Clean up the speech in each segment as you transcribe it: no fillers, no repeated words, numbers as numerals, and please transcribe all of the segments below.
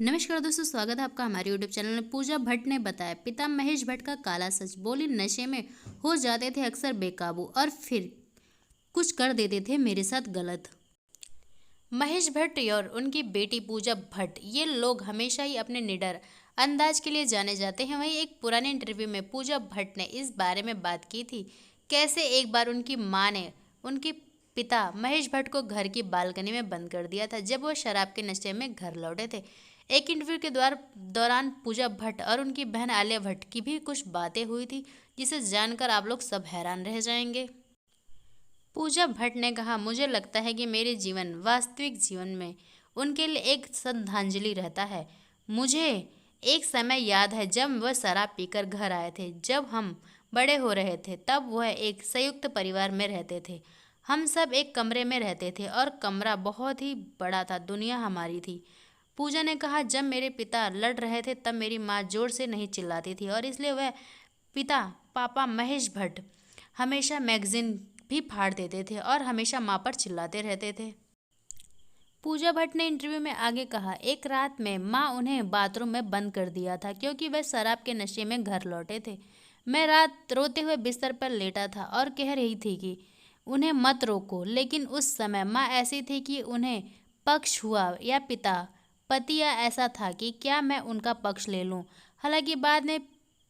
नमस्कार दोस्तों, स्वागत है आपका हमारे यूट्यूब चैनल में। पूजा भट्ट ने बताया पिता महेश भट्ट का काला सच। बोली, नशे में हो जाते थे अक्सर बेकाबू और फिर कुछ कर देते थे मेरे साथ गलत। महेश भट्ट और उनकी बेटी पूजा भट्ट, ये लोग हमेशा ही अपने निडर अंदाज के लिए जाने जाते हैं। वहीं एक पुराने इंटरव्यू में पूजा भट्ट ने इस बारे में बात की थी, कैसे एक बार उनकी मां ने उनके पिता महेश भट्ट को घर की बालकनी में बंद कर दिया था जब वो शराब के नशे में घर लौटे थे। एक इंटरव्यू के दौरान पूजा भट्ट और उनकी बहन आलिया भट्ट की भी कुछ बातें हुई थी, जिसे जानकर आप लोग सब हैरान रह जाएंगे। पूजा भट्ट ने कहा, मुझे लगता है कि मेरे जीवन, वास्तविक जीवन में उनके लिए एक श्रद्धांजलि रहता है। मुझे एक समय याद है जब वह शराब पीकर घर आए थे। जब हम बड़े हो रहे थे तब वह एक संयुक्त परिवार में रहते थे। हम सब एक कमरे में रहते थे और कमरा बहुत ही बड़ा था, दुनिया हमारी थी। पूजा ने कहा, जब मेरे पिता लड़ रहे थे तब मेरी माँ जोर से नहीं चिल्लाती थी और इसलिए वह पिता पापा महेश भट्ट हमेशा मैगजीन भी फाड़ देते थे और हमेशा माँ पर चिल्लाते रहते थे। पूजा भट्ट ने इंटरव्यू में आगे कहा, एक रात में माँ उन्हें बाथरूम में बंद कर दिया था क्योंकि वह शराब के नशे में घर लौटे थे। मैं रात रोते हुए बिस्तर पर लेटा था और कह रही थी कि उन्हें मत रोको, लेकिन उस समय माँ ऐसी थी कि उन्हें पक्ष हुआ या पिता पति, या ऐसा था कि क्या मैं उनका पक्ष ले लूं। हालांकि बाद में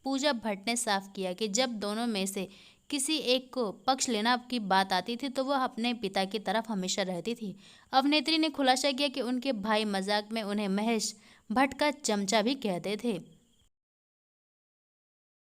पूजा भट्ट ने साफ किया कि जब दोनों में से किसी एक को पक्ष लेना की बात आती थी तो वह अपने पिता की तरफ हमेशा रहती थी। अभिनेत्री ने खुलासा किया कि उनके भाई मजाक में उन्हें महेश भट्ट का चमचा भी कहते थे।